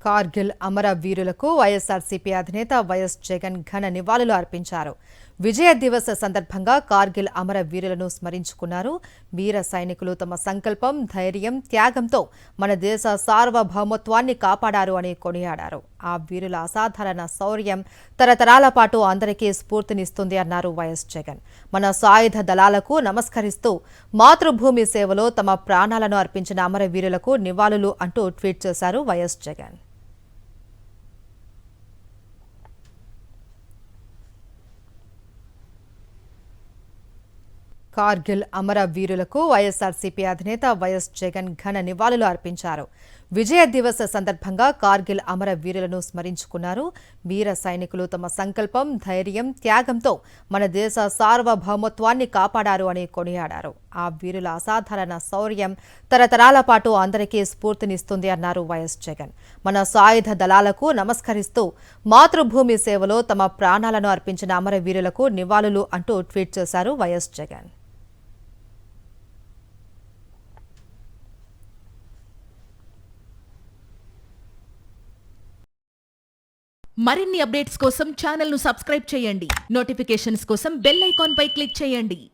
కార్గిల్ అమరవీరులకు వైఎస్ఆర్సీపీ అధినేత వైఎస్ జగన్ ఘన నివాళులు అర్పించారు. విజయ దివస్ సందర్భంగా కార్గిల్ అమరవీరులను స్మరించుకున్నారు. వీర సైనికులు తమ సంకల్పం, ధైర్యం, త్యాగంతో మన దేశ సార్వభౌమత్వాన్ని కాపాడారు అని కొనియాడారు. ఆ వీరుల అసాధారణ శౌర్యం తరతరాల పాటు అందరికీ స్ఫూర్తినిస్తుంది అన్నారు వైఎస్ జగన్. మన సాయుధ దళాలకు నమస్కరిస్తూ మాతృభూమి సేవలో తమ ప్రాణాలను అర్పించిన అమరవీరులకు నివాళులు అంటూ ట్వీట్ చేశారు వైఎస్ జగన్. కార్గిల్ అమరవీరులకు వైఎస్ఆర్సీపీ అధినేత వైఎస్ జగన్ ఘన నివాళులు అర్పించారు. విజయ దివస్ సందర్భంగా కార్గిల్ అమరవీరులను స్మరించుకున్నారు. వీర సైనికులు తమ సంకల్పం, ధైర్యం, త్యాగంతో మన దేశ సార్వభౌమత్వాన్ని కాపాడారు అని కొనియాడారు. ఆ వీరుల అసాధారణ శౌర్యం తరతరాల పాటు అందరికీ స్ఫూర్తినిస్తుంది అన్నారు వైఎస్ జగన్. మన సాయుధ దళాలకు నమస్కరిస్తూ మాతృభూమి సేవలో తమ ప్రాణాలను అర్పించిన అమరవీరులకు నివాళులు అంటూ ట్వీట్ చేశారు వైఎస్ జగన్. మరిన్ని అప్డేట్స్ కోసం ఛానల్ ను సబ్స్క్రైబ్ చేయండి. నోటిఫికేషన్స్ కోసం బెల్ ఐకాన్ పై క్లిక్ చేయండి.